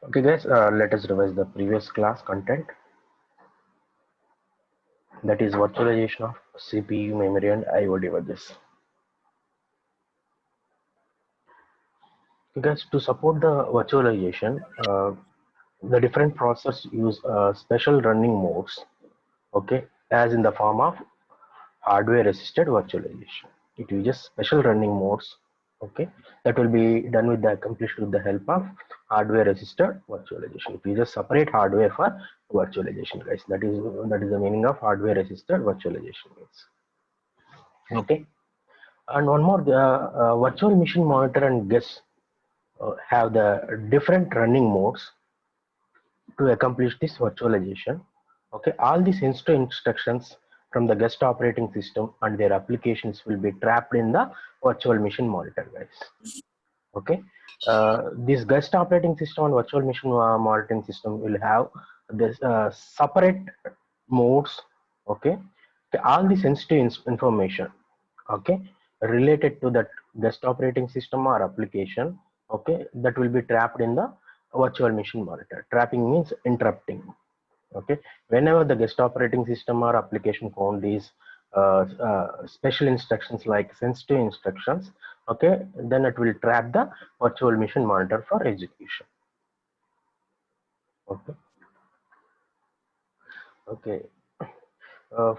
Okay, guys, let us revise the previous class content, that is virtualization of CPU, memory, and I/O devices. Okay, guys, to support the virtualization, the different processors use special running modes. Okay, as in the form of hardware-assisted virtualization. It uses special running modes. Okay, that will be done with the accomplished with the help of hardware-assisted virtualization. It uses separate hardware for virtualization, guys. That is the meaning of hardware-assisted virtualization. Guys. Okay, and one more, the virtual machine monitor and guest have the different running modes to accomplish this virtualization. Okay, all these instructions from the guest operating system and their applications will be trapped in the virtual machine monitor, guys. Okay, this guest operating system and virtual machine monitoring system will have this separate modes. Okay, all the sensitive information, okay, related to that guest operating system or application, okay, that will be trapped in the virtual machine monitor. Trapping means interrupting. Okay, whenever the guest operating system or application found these special instructions like sensitive instructions, okay, then it will trap the virtual machine monitor for execution. Okay, okay.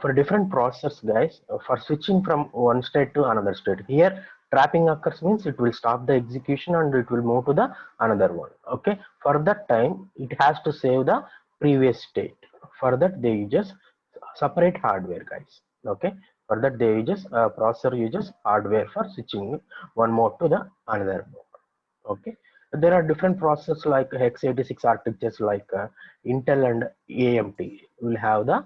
For different process, guys, for switching from one state to another state, here trapping occurs means it will stop the execution and it will move to the another one. Okay, for that time it has to save the previous state. For that they just separate hardware, guys. Okay, for that they uses processor uses hardware for switching one mode to the another mode. Okay, there are different processors like x86 architectures like Intel and AMD will have the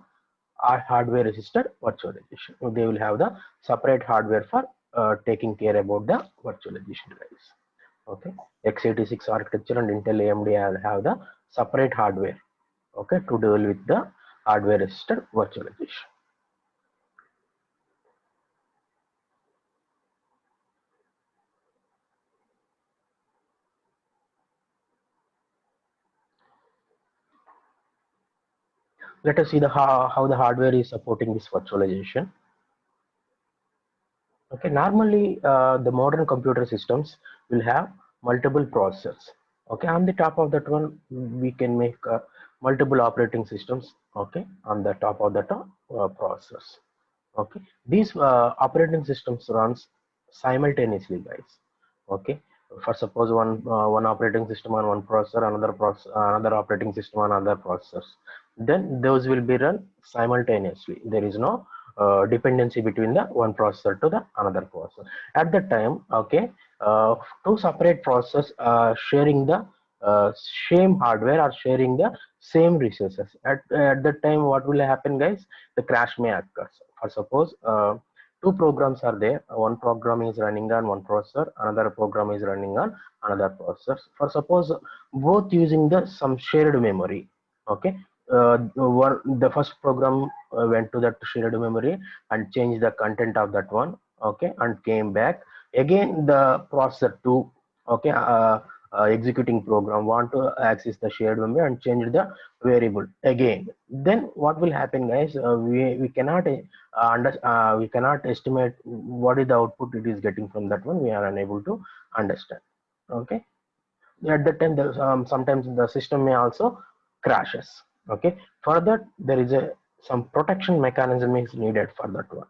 hardware assisted virtualization. They will have the separate hardware for taking care about the virtualization, guys. Okay, x86 architecture and Intel AMD have the separate hardware, okay, to deal with the hardware assisted virtualization. Let us see the how the hardware is supporting this virtualization. Okay, normally the modern computer systems will have multiple processors. Okay, on the top of that one, we can make multiple operating systems. Okay, on the top of that processors. Okay, these operating systems runs simultaneously, guys. Okay, for suppose one operating system on one processor, another operating system on other processors, then those will be run simultaneously. There is no dependency between the one processor to the another processor at that time. Okay, two separate processors sharing the uh, same hardware or sharing the same resources. At that time, what will happen, guys? The crash may occur. For suppose two programs are there, one program is running on one processor, another program is running on another processor. For suppose both using the some shared memory. Okay, the first program went to that shared memory and changed the content of that one. Okay, and came back again. The processor 2, okay, executing program want to access the shared memory and change the variable again. Then what will happen, guys? We cannot we cannot estimate what is the output it is getting from that one. We are unable to understand. Okay, at that time sometimes the system may also crashes. Okay, for that there is a some protection mechanism is needed for that one.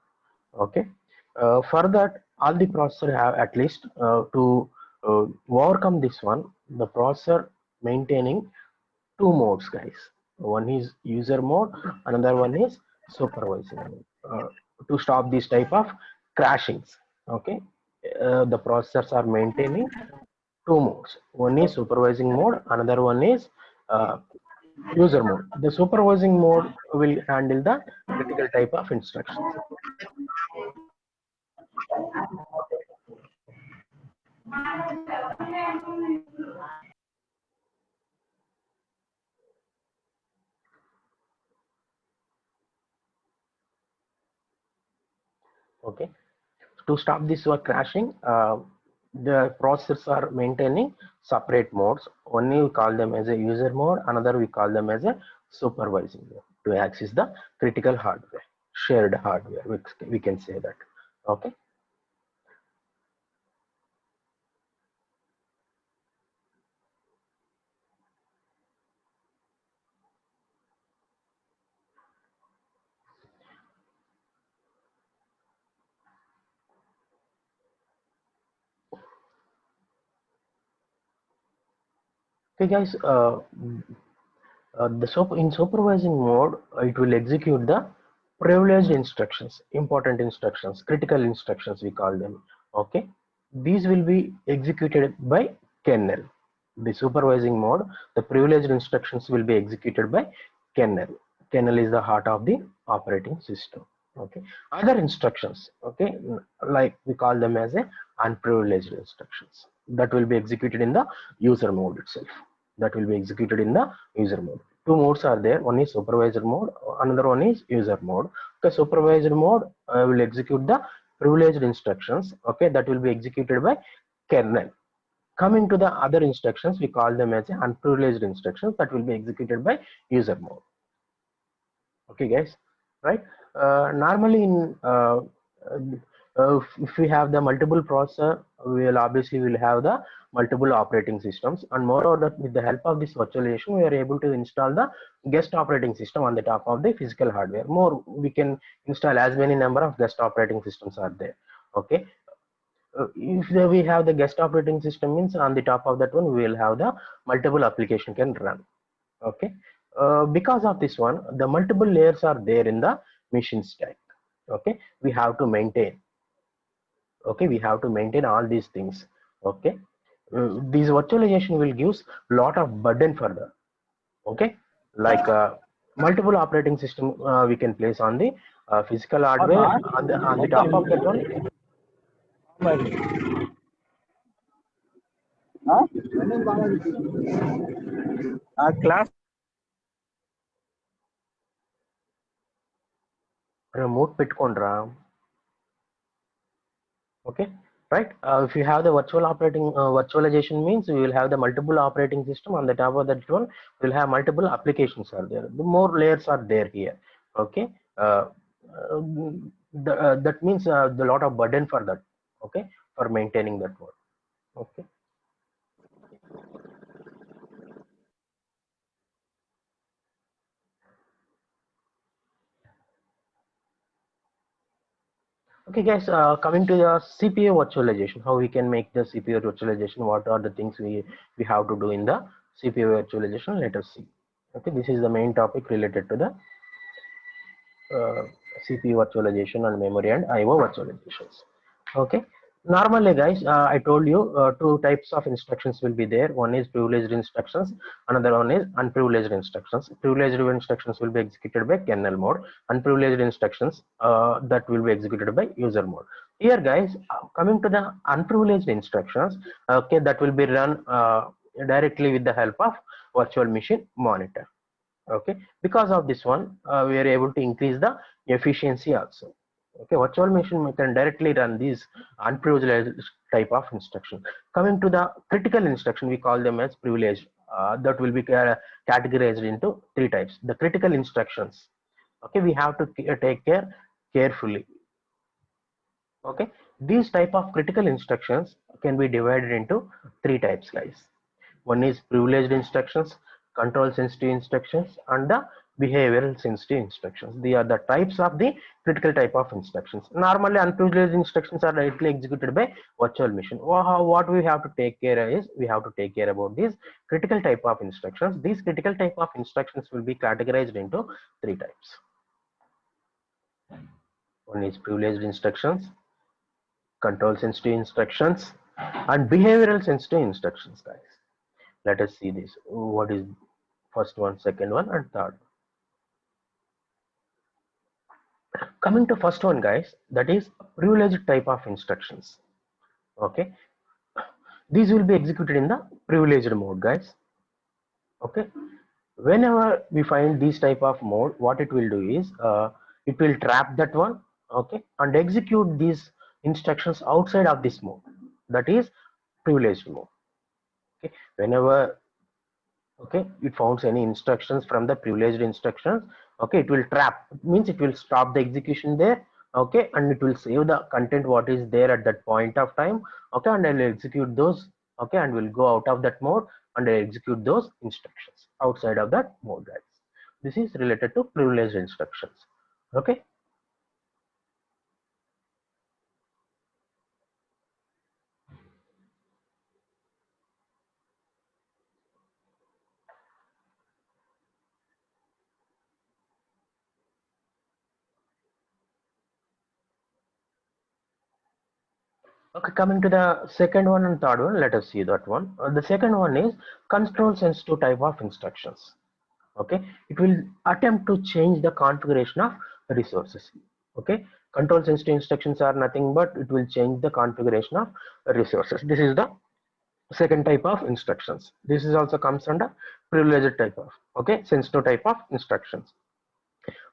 Okay, for that all the processor have at least to overcome this one, the processor maintaining two modes, guys. One is user mode, another one is supervising mode, to stop this type of crashings. Okay, the processors are maintaining two modes. One is supervising mode, another one is uh, user mode. The supervising mode will handle the critical type of instructions. Okay, to stop this crashing, the processors are maintaining separate modes. One we call them as a user mode, another we call them as a supervising mode to access the critical hardware, shared hardware. We can say that. Okay. Okay, guys. In supervising mode, it will execute the privileged instructions, important instructions, critical instructions we call them. Okay, these will be executed by kernel. The supervising mode, the privileged instructions will be executed by kernel. Kernel is the heart of the operating system. Okay, other instructions, okay, like we call them as a unprivileged instructions, that will be executed in the user mode itself. That will be executed in the user mode. Two modes are there. One is supervisor mode, another one is user mode. The supervisor mode will execute the privileged instructions. Okay, that will be executed by kernel. Coming to the other instructions, we call them as unprivileged instructions, that will be executed by user mode. Okay, guys, right? Normally in if we have the multiple processor, we will obviously will have the multiple operating systems, and moreover that with the help of this virtualization we are able to install the guest operating system on the top of the physical hardware. More, we can install as many number of guest operating systems are there. Okay, if we have the guest operating system, means on the top of that one we will have the multiple application can run. Okay, because of this one, the multiple layers are there in the machine stack. Okay, we have to maintain. Okay, we have to maintain all these things. Okay, these virtualization will give lot of burden further. Okay, like multiple operating system we can place on the physical hardware. On the top of that one, Class. remote పెట్టుకోండిరా. Okay, right. If you have the virtual operating virtualization, means we will have the multiple operating system. On the top of that one we'll have multiple applications are there, the more layers are there here. Okay, uh, that means the lot of burden for that. Okay, for maintaining that one. Okay. Okay, guys, coming to the CPU virtualization, how we can make the CPU virtualization, what are the things we have to do in the CPU virtualization, let us see. Okay, this is the main topic related to the CPU virtualization and memory and IO virtualizations. Okay, normally guys, I told you two types of instructions will be there. One is privileged instructions, another one is unprivileged instructions. Privileged instructions will be executed by kernel mode, unprivileged instructions that will be executed by user mode. Here guys, coming to the unprivileged instructions, okay, that will be run directly with the help of virtual machine monitor. Okay, because of this one we are able to increase the efficiency also. Okay, virtual machine can directly run these unprivileged type of instruction. Coming to the critical instruction, we call them as privileged. That will be categorized into three types. The critical instructions, okay, we have to take care carefully. Okay, these type of critical instructions can be divided into three types, guys. One is privileged instructions, control sensitive instructions, and the behavioral sensitive instructions. These are the types of the critical type of instructions. Normally, unprivileged instructions are directly executed by virtual machine. What we have to take care is, we have to take care about these critical type of instructions. These critical type of instructions will be categorized into three types. One is privileged instructions, control sensitive instructions, and behavioral sensitive instructions, guys. Let us see this. What is first one, second one, and third? Coming to first one, guys, that is privileged type of instructions. Okay, these will be executed in the privileged mode, guys. Okay, whenever we find this type of mode, what it will do is it will trap that one. Okay, and execute these instructions outside of this mode. that is privileged mode. Okay, whenever it founds any instructions from the privileged instructions, it will trap, it means it will stop the execution there, and it will save the content what is there at that point of time, and I will execute those, and will go out of that mode and I execute those instructions outside of that mode, guys. This is related to privileged instructions. Okay. Okay, coming to the second one and third one, let us see that one. The second one is control sensitive type of instructions. Okay, it will attempt to change the configuration of resources. Okay, control sensitive instructions are nothing but it will change the configuration of resources. This is the second type of instructions. This is also comes under privileged type of, sensitive type of instructions.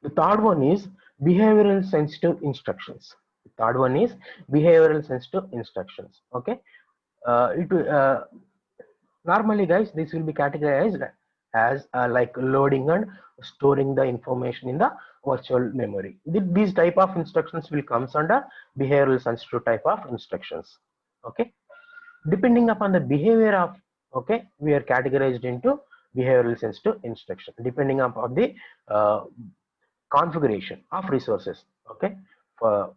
The third one is behavioral sensitive instructions. The third one is behavioral sensitive instructions. Okay, it normally, guys, this will be categorized as like loading and storing the information in the virtual memory. These type of instructions will comes under behavioral sensitive type of instructions. Okay, depending upon the behavior of, we are categorized into behavioral sensitive instruction depending upon the uh, configuration of resources. Okay, for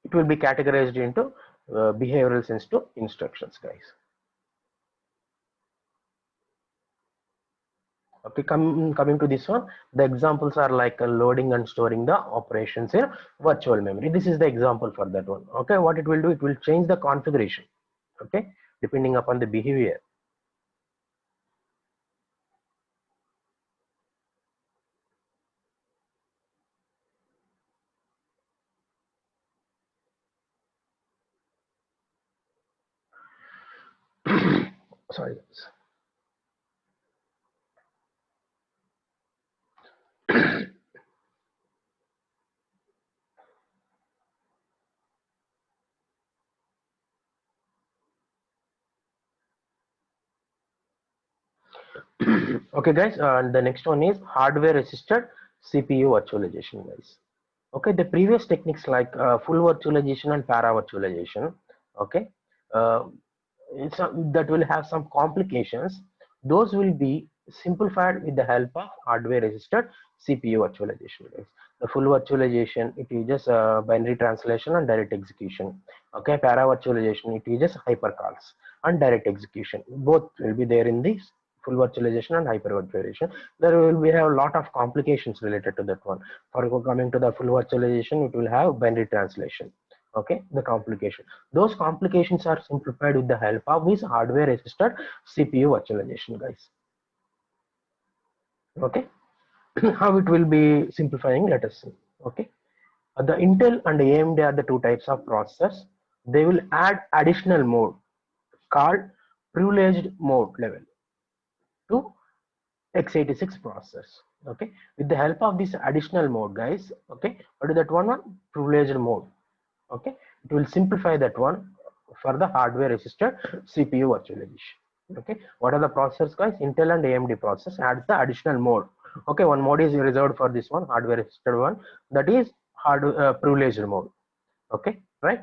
it will be categorized into behavioral sensitive instructions, guys. Okay, coming to this one, the examples are like loading and storing the operations in virtual memory. This is the example for that one. Okay, what it will do, it will change the configuration. Okay, depending upon the behavior. Sorry. Okay, guys, and the next one is hardware assisted CPU virtualization, guys. Okay, the previous techniques like full virtualization and para virtualization, okay, uh, that will have some complications. Those will be simplified with the help of hardware assisted CPU virtualization, guys. The full virtualization, it uses binary translation and direct execution. Okay, para virtualization, it uses hypercalls and direct execution. Both will be there in this full virtualization and hyper virtualization. There will be have a lot of complications related to that one. For coming to the full virtualization, it will have binary translation. Okay, the complication. Those complications are simplified with the help of this hardware assisted CPU virtualization, guys. Okay, how it will be simplifying? Let us see. Okay, the Intel and AMD are the two types of processors. They will add additional mode called privileged mode level to x86 processors. Okay, with the help of this additional mode, guys. Okay, what is that one? Privileged mode. Okay, it will simplify that one for the hardware assisted CPU virtualization. Okay, what are the processors, guys? Intel and AMD processors adds the additional mode. Okay, one mode is reserved for this one, hardware assisted one, that is privileged mode. Okay, right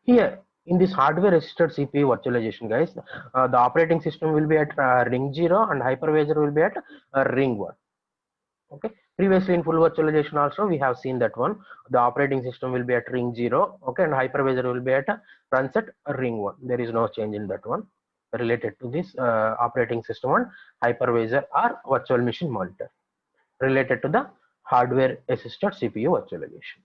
here in this hardware assisted CPU virtualization, guys, the operating system will be at ring 0 and hypervisor will be at ring 1. Okay, previously in full virtualization also we have seen that one, the operating system will be at ring 0, okay, and hypervisor will be at runs at ring 1. There is no change in that one related to this operating system and hypervisor or virtual machine monitor related to the hardware assisted CPU virtualization.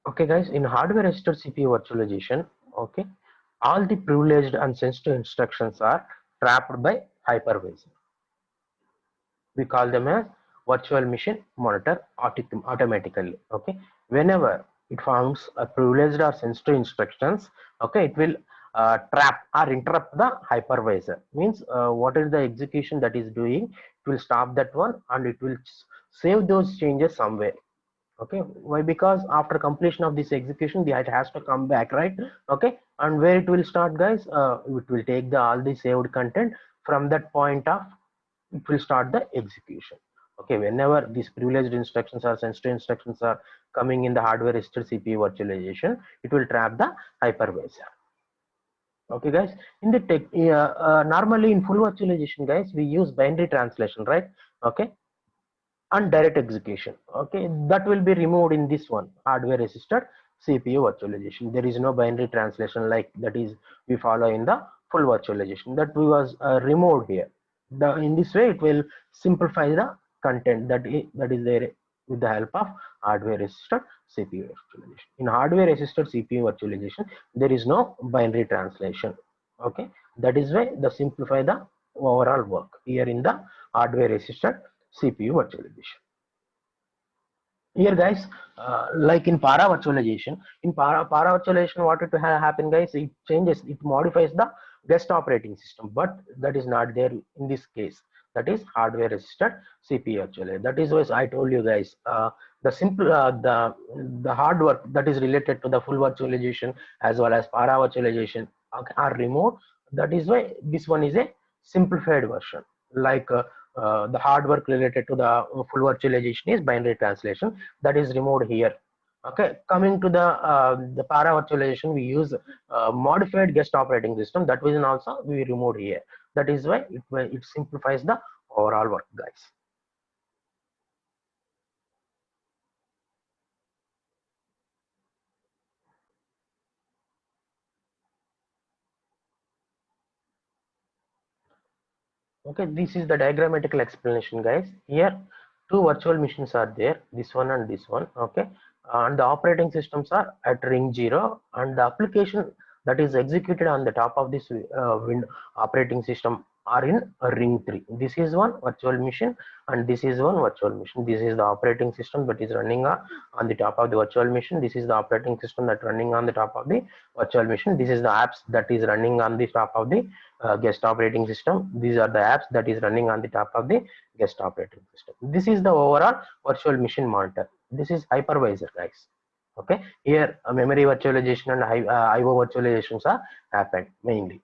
Okay guys, in hardware assisted CPU virtualization, okay, all the privileged and sensitive instructions are trapped by hypervisor. We call them as virtual machine monitor automatically. Okay, whenever it finds a privileged or sensitive instructions, okay, it will trap or interrupt the hypervisor. Means what is the execution that is doing, it will stop that one and it will save those changes somewhere. Okay, why? Because after completion of this execution the it has to come back, right? Okay, and where it will start guys, it will take the all the saved content. From that point of, it will start the execution. Okay, whenever these privileged instructions or sensitive instructions are coming in the hardware assisted CPU virtualization, it will trap the hypervisor. Okay guys, in the tech normally in full virtualization guys, we use binary translation, right? Okay, and direct execution. Okay, that will be removed in this one, hardware assisted CPU virtualization. There is no binary translation like that is we follow in the full virtualization, that we was removed here. In this way it will simplify the content that is there with the help of hardware assisted CPU virtualization. In hardware assisted CPU virtualization there is no binary translation. Okay, that is why the simplify the overall work here in the hardware assisted CPU virtualization. Here guys, like in para virtualization, in para virtualization, what it happen guys, it changes, it modifies the guest operating system, but that is not there in this case. That is hardware assisted CPU virtualization. That is why I told you guys, the simple the hard work that is related to the full virtualization as well as para virtualization are removed. That is why this one is a simplified version. Like the hard work related to the full virtualization is binary translation, that is removed here. Okay, coming to the para virtualization, we use modified guest operating system, that was also we removed here. That is why it simplifies the overall work guys. Okay, this is the diagrammatical explanation guys. Here two virtual machines are there, this one and this one. Okay, and the operating systems are at ring 0 and the application that is executed on the top of this operating system are in ring 3. This is one virtual machine and this is one virtual machine. This is the operating system that is running on the top of the virtual machine. This is the operating system that running on the top of the virtual machine. This is the apps that is running on the top of the guest operating system. These are the apps that is running on the top of the guest operating system. This is the overall virtual machine monitor. This is hypervisor guys. Okay, here memory virtualization and IO virtualizations are happened mainly.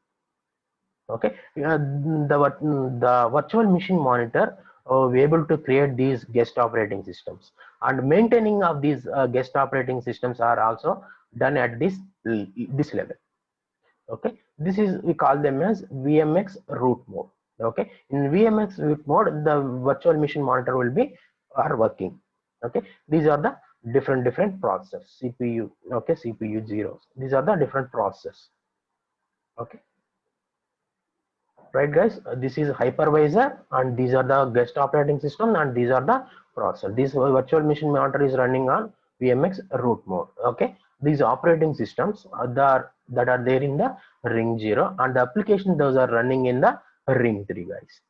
Okay, the virtual machine monitor we able to create these guest operating systems, and maintaining of these guest operating systems are also done at this level. Okay, this is we call them as VMX root mode. Okay, in VMX root mode the virtual machine monitor will be are working. Okay, these are the different process CPU. Okay, CPU zeros, these are the different process. Okay, right guys, this is hypervisor and these are the guest operating system and these are the processor. This virtual machine monitor is running on VMX root mode. Okay, these operating systems that are there in the ring 0 and the application those are running in the ring 3 guys.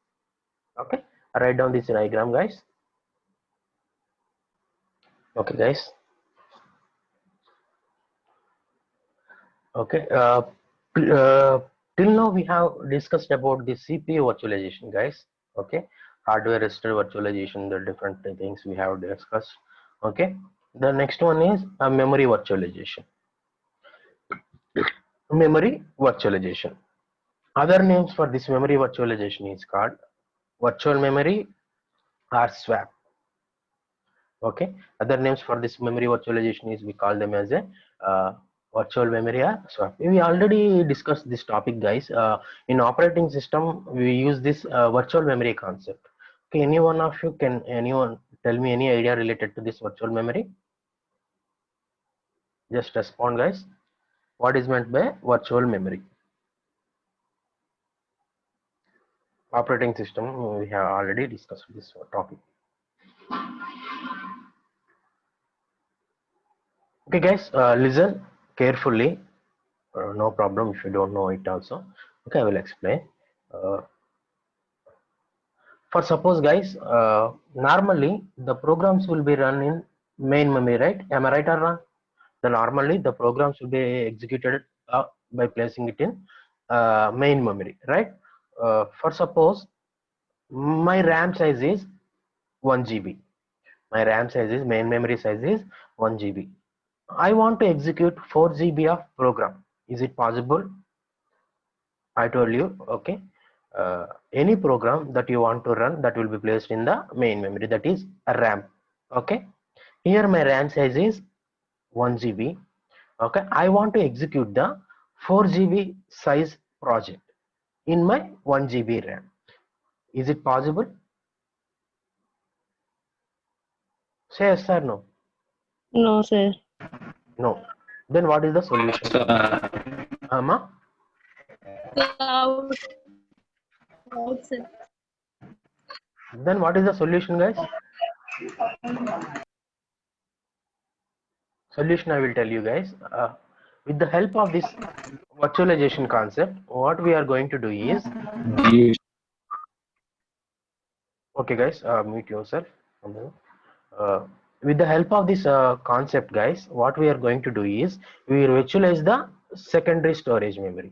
Okay, write down this diagram guys. Okay guys. Okay, till now we have discussed about the CPU virtualization guys. Okay, hardware assisted virtualization, the different things we have discussed. Okay, the next one is a memory virtualization. Memory virtualization, other names for this memory virtualization is called virtual memory or swap. Okay, other names for this memory virtualization is we call them as a virtual memory or swap. We already discussed this topic guys. In operating system we use this virtual memory concept. Okay, any one of you, can anyone tell me any idea related to this virtual memory? Just respond guys, what is meant by virtual memory? Operating system, we have already discussed this topic. Okay, Okay guys, listen carefully. No problem if you don't know it also. Okay, I will explain. Uh, for suppose guys, normally the programs will be run in main memory, right? Am I right or wrong? The normally the programs will be executed by placing it in main memory, right? For suppose my RAM size is 1 GB. My RAM size is main memory size is 1 GB. I want to execute 4 GB of program. Is it possible? I told you, okay. Any program that you want to run, that will be placed in the main memory, that is RAM. Okay. Here my RAM size is 1 GB. Okay. I want to execute the 4 GB size project in my 1 GB RAM. Is it possible? Say yes or no. No, sir. No. Then what is the solution? Amma? Cloud. Cloud, sir. Then what is the solution, guys? Solution I will tell you guys. With the help of this virtualization concept, what we are going to do is, okay guys, mute yourself. Uh, with the help of this concept, guys, what we are going to do is, we will virtualize the secondary storage memory.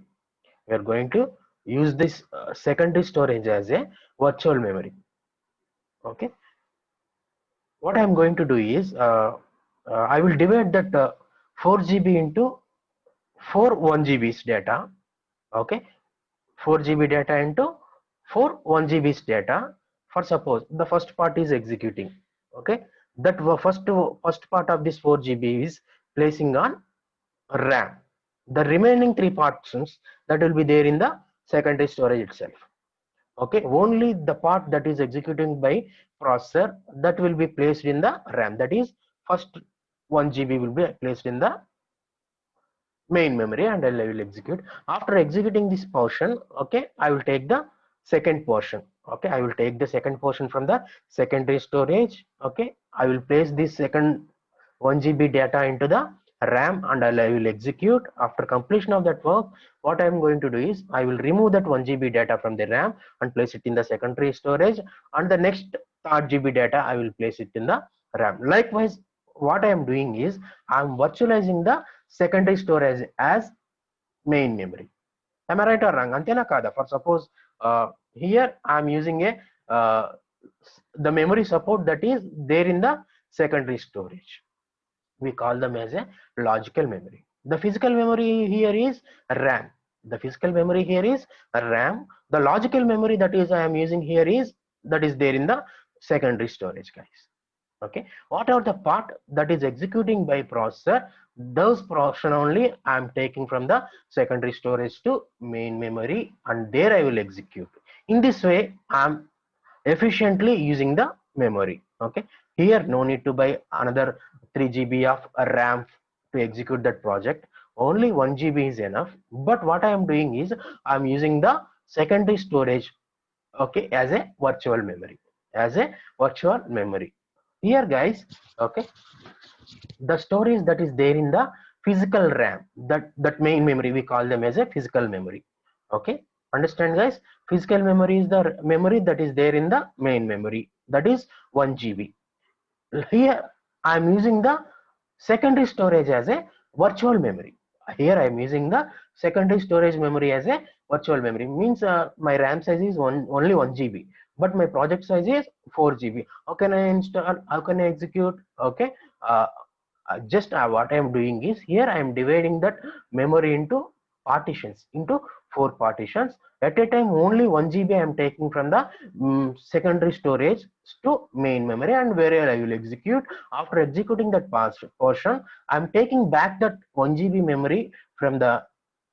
We are going to use this secondary storage as a virtual memory. Okay. What I am going to do is, I will divide that 4 GB into 4 1 GBs data. Okay, 4 GB data into 4 1 GBs data. For suppose the first part is executing. Okay, that first part of this 4 GB is placing on RAM. The remaining 3 portions that will be there in the secondary storage itself. Okay, only the part that is executing by processor, that will be placed in the RAM. That is, first 1 GB will be placed in the main memory, and I will execute. After executing this portion, okay, I will take the second portion. Okay, I will take the second portion from the secondary storage. Okay, I will place this second 1 GB data into the RAM, and I will execute. After completion of that work, what I am going to do is, I will remove that 1 GB data from the RAM and place it in the secondary storage, and the next third GB data I will place it in the RAM. Likewise, what I am doing is, I am virtualizing the secondary storage as main memory. Am I right or wrong? Antena kada. For suppose here I am using a the memory support that is there in the secondary storage. We call them as a logical memory. The physical memory here is RAM. The physical memory here is RAM. The logical memory that is I am using here is that is there in the secondary storage, guys. Okay, whatever the part that is executing by processor, those portion only I am taking from the secondary storage to main memory, and there I will execute. In this way I am efficiently using the memory. Okay, here no need to buy another 3 GB of RAM to execute that project. Only 1 GB is enough. But what I am doing is, I am using the secondary storage, okay, as a virtual memory, as a virtual memory. Here guys, okay, the storage that is there in the physical RAM, that main memory, we call them as a physical memory. Okay, understand guys? Physical memory is the memory that is there in the main memory, that is 1 GB. Here I am using the secondary storage as a virtual memory. Here I am using the secondary storage memory as a virtual memory. Means my RAM size is only 1 GB, but my project size is 4 GB. How can I install? How can I execute? Okay, uh, just what I am doing is, here I am dividing that memory into partitions, into 4 partitions. At a time only 1 GB I am taking from the secondary storage to main memory, and where I will execute. After executing that portion, I am taking back that 1 GB memory from the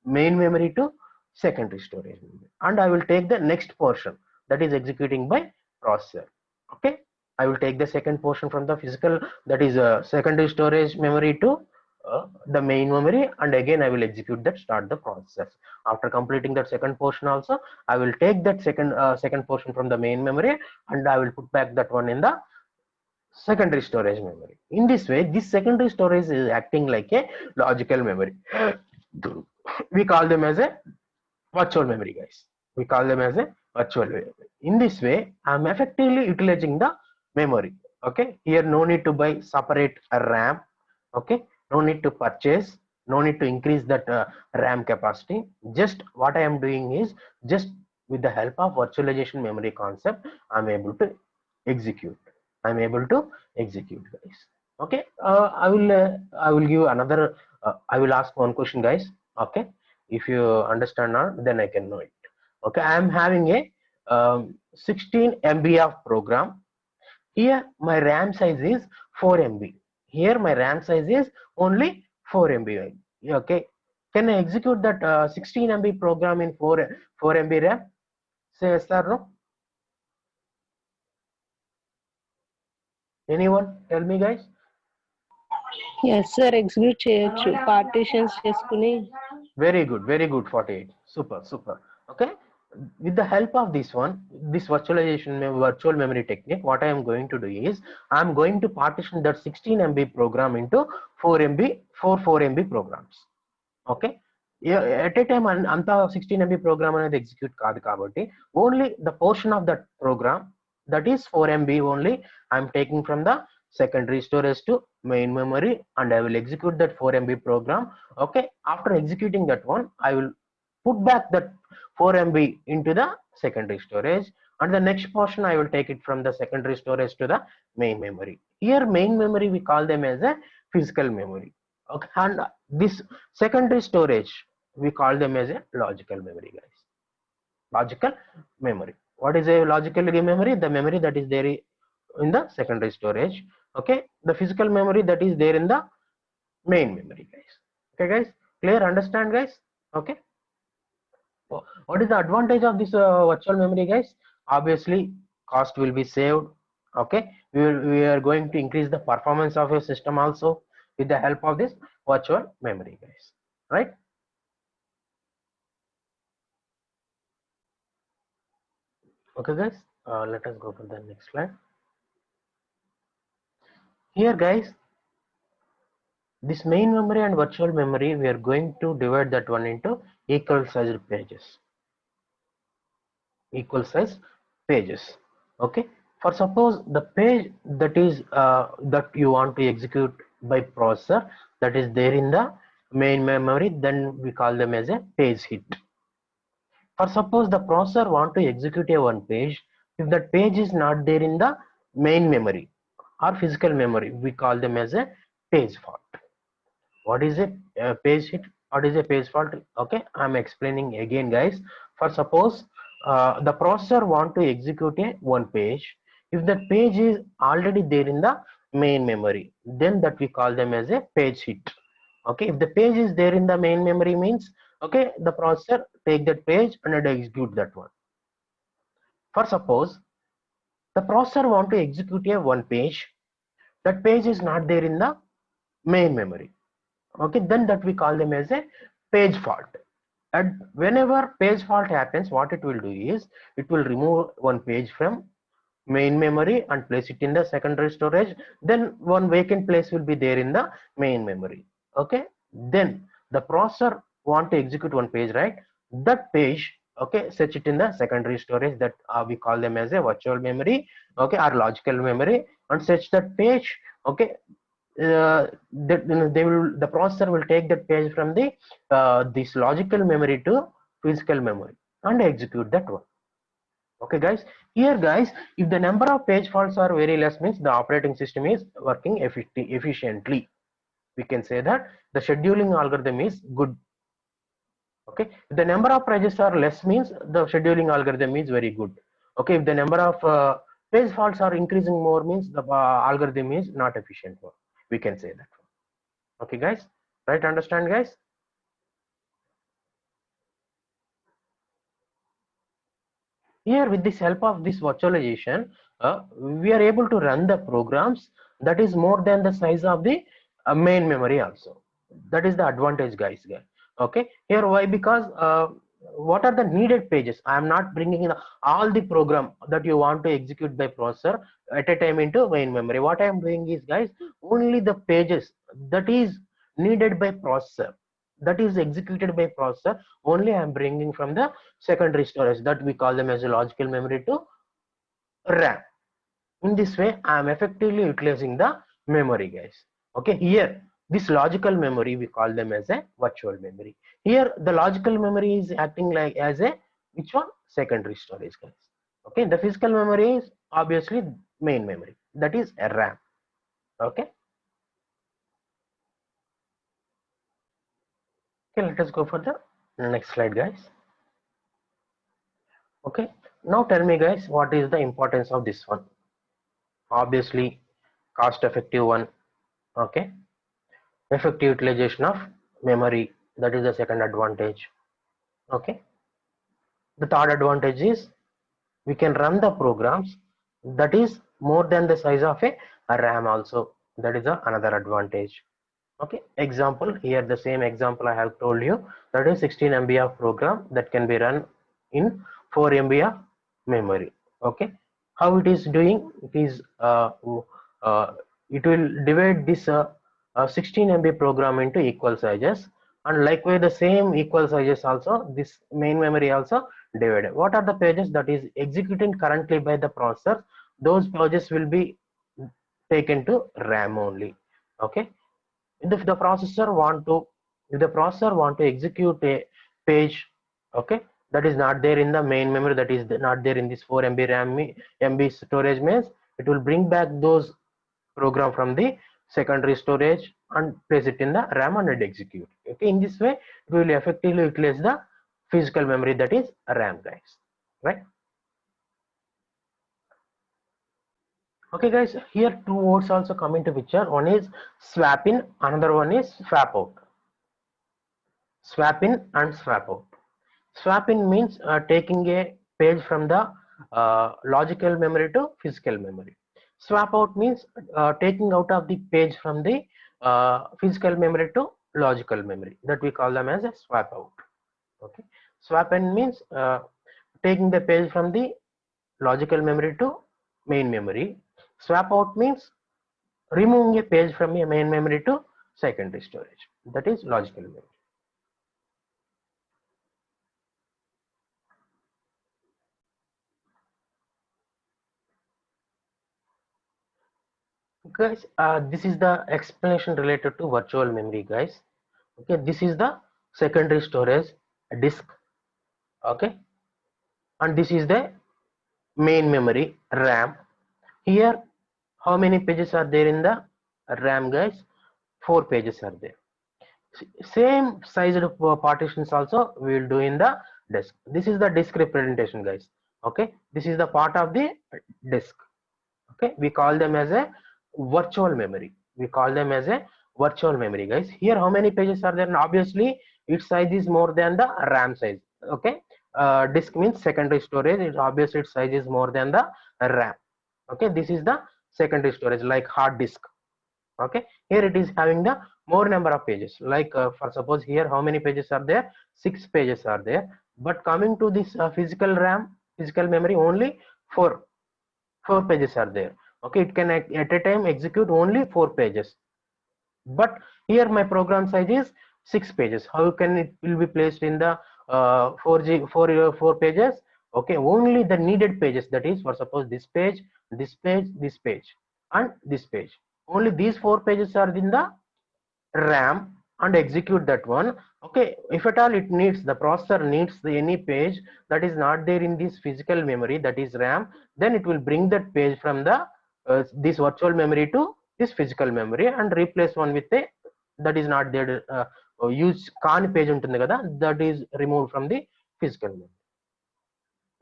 main memory to secondary storage memory, and I will take the next portion that is executing by processor. Okay, I will take the second portion from the physical, that is secondary storage memory, to the main memory, and again I will execute that, start the process. After completing that second portion also, I will take that second portion from the main memory, and I will put back that one in the secondary storage memory. In this way, this secondary storage is acting like a logical memory. We call them as a virtual memory, guys. We call them as a virtual memory. In this way, I'm effectively utilizing the memory. Okay, here no need to buy separate RAM. Okay, no need to purchase, no need to increase that RAM capacity. Just what I am doing is just with the help of virtualization memory concept, I'm able to execute. I'm able to execute, guys. Okay, I will give another. I will ask one question, guys. Okay, if you understand now, then I can know it. Okay, I am having a 16 MB of program. Here my RAM size is 4 MB. Here my RAM size is only 4 MB. Okay, can I execute that 16 MB program in 4 MB RAM? Say yes or no? Anyone tell me, guys? Yes, sir. Execute చేయొచ్చు. Partitions చేసుకుని. Very good, 48. Super, super. Okay, with the help of this one, this virtual memory technique, what I am going to do is I am going to partition that 16 MB program into 4 MB programs. Okay, at a time anta 16 MB program అనేది execute కాదు కాబట్టి only the portion of that program, that is 4 MB only, I am taking from the secondary storage to main memory, and I will execute that 4 MB program. Okay, after executing that one, I will put back that 4 MB into the secondary storage, and the next portion I will take it from the secondary storage to the main memory. Here main memory we call them as a physical memory. Okay, and this secondary storage we call them as a logical memory, guys. Logical memory. What is a logical memory? The memory that is there in the secondary storage. Okay, the physical memory that is there in the main memory, guys. Okay, guys, clear? Understand, guys? Okay, what is the advantage of this virtual memory, guys? Obviously cost will be saved. Okay, we are going to increase the performance of your system also with the help of this virtual memory, guys, right? Okay, guys, let us go for the next slide. Here, guys, this main memory and virtual memory, we are going to divide that one into equal sized pages. Equal size pages. Okay, for suppose the page that is that you want to execute by processor, that is there in the main memory, then we call them as a page hit. For suppose the processor want to execute a one page, if that page is not there in the main memory or physical memory, we call them as a page fault. What is a page hit? What is a page fault? Okay, I'm explaining again, guys. For suppose the processor want to execute a one page, if that page is already there in the main memory, then that we call them as a page hit. Okay, if the page is there in the main memory means, okay, the processor take that page and execute that one. For suppose the processor want to execute a one page, that page is not there in the main memory. Okay, then that we call them as a page fault. And whenever page fault happens, what it will do is it will remove one page from main memory and place it in the secondary storage, then one vacant place will be there in the main memory. Okay, then the processor want to execute one page, right? That page, okay, set it in the secondary storage, that we call them as a virtual memory, okay, or logical memory, and set that page. Okay, the processor will take that page from the this logical memory to physical memory and execute that one. Okay, guys, here, guys, if the number of page faults are very less, means the operating system is working efficiently. We can say that the scheduling algorithm is good. Okay, if the number of pages are less, means the scheduling algorithm is very good. Okay, if the number of page faults are increasing more, means the algorithm is not efficient more. We can say that. Okay, guys, right? Understand, guys? Here, with this help of this virtualization, we are able to run the programs that is more than the size of the main memory also. That is the advantage, guys. Okay, here why? Because what are the needed pages. I am not bringing in all the program that you want to execute by processor at a time into main memory. What I am doing is, guys, only the pages that is needed by processor, that is executed by processor, only I am bringing from the secondary storage, that we call them as a logical memory to RAM. In this way, I am effectively utilizing the memory, guys. Okay, here this logical memory we call them as a virtual memory. Here the logical memory is acting like as a which one? Secondary storage, guys. Okay, the physical memory is obviously main memory, that is a RAM. Okay. Okay, let us go for the next slide, guys. Okay, now tell me, guys, what is the importance of this one? Obviously, cost effective one. Okay, effective utilization of memory, that is the second advantage. Okay, the third advantage is we can run the programs that is more than the size of a RAM also, that is another advantage. Okay, example, here the same example I have told you, that is 16 MB of program that can be run in 4 MB of memory. Okay, how it is doing? It is it will divide this 16 MB program into equal sizes, and likewise the same equal sizes also this main memory also divided. What are the pages that is executing currently by the processor? Those pages will be taken to RAM only. Okay, if the processor want to execute a page, okay, that is not there in the main memory, that is not there in this 4 MB RAM MB storage, means it will bring back those program from the secondary storage and place it in the RAM and it execute. Okay, in this way it will effectively utilize the physical memory, that is RAM, guys, right? Okay, guys, here two words also come into picture. One is swap in, another one is swap out. Swap in and swap out. Swap in means taking a page from the logical memory to physical memory. Swap out means taking out of the page from the physical memory to logical memory, that we call them as a swap out. Okay, swap in means taking the page from the logical memory to main memory. Swap out means removing a page from a main memory to secondary storage, that is logical memory. Guys, this is the explanation related to virtual memory, guys. Okay, this is the secondary storage disk. Okay, and this is the main memory RAM. Here how many pages are there in the RAM, guys? 4 pages are there. Same sized partitions also we will do in the disk. This is the disk representation, guys. Okay, this is the part of the disk. Okay, we call them as a virtual memory. We call them as a virtual memory, guys. Here how many pages are there? And obviously its size is more than the RAM size. Okay, disk means secondary storage. It obviously its size is more than the RAM. Okay, this is the secondary storage, like hard disk. Okay, here it is having the more number of pages, like for suppose here how many pages are there? 6 pages are there, but coming to this physical RAM, physical memory, only 4 pages are there. Okay, it can at a time execute only 4 pages, but here my program size is 6 pages. How can it will be placed in the 4 pages? Okay, only the needed pages, that is for suppose this page, this page, this page and this page, only these 4 pages are in the RAM and execute that one. Okay, if at all it needs, the processor needs any page that is not there in this physical memory, that is RAM, then it will bring that page from the this virtual memory to this physical memory and replace one with a that is not there use కాని page ఉంటుంది కదా, that is removed from the physical memory.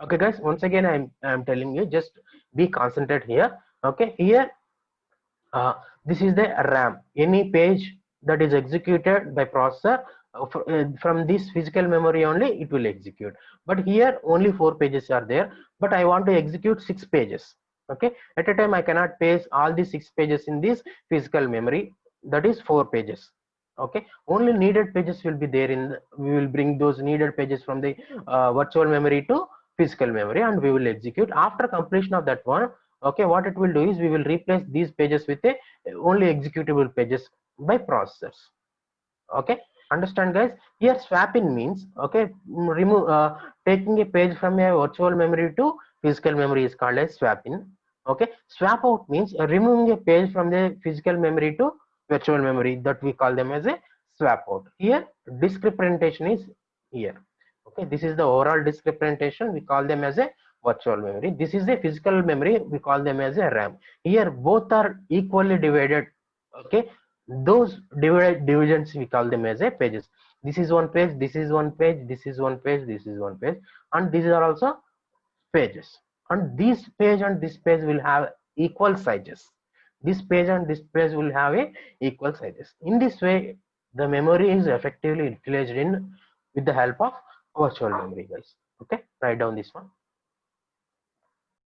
Okay, guys, once again I'm telling you, just be concentrated here. Okay, here this is the RAM. Any page that is executed by processor from this physical memory only it will execute, but here only 4 pages are there, but I want to execute 6 pages. Okay, at a time I cannot paste all the 6 pages in this physical memory, that is 4 pages. Okay, only needed pages will be there in we will bring those needed pages from the virtual memory to physical memory, and we will execute. After completion of that one, okay, what it will do is we will replace these pages with a only executable pages by processors. Okay, understand guys? Here swapping means, okay, remove taking a page from a virtual memory to physical memory is called as swapping. Okay, swap out means removing a page from the physical memory to virtual memory, that we call them as a swap out. Here disk representation is here. Okay, this is the overall disk representation, we call them as a virtual memory. This is a physical memory, we call them as a RAM. Here both are equally divided. Okay, those divisions we call them as a pages. This is one page, this is one page, this is one page, this is one page, and these are also pages, and this page and this page will have equal sizes. This page and this page will have a equal sizes. In this way the memory is effectively utilized in with the help of virtual memory guys. Okay, write down this one.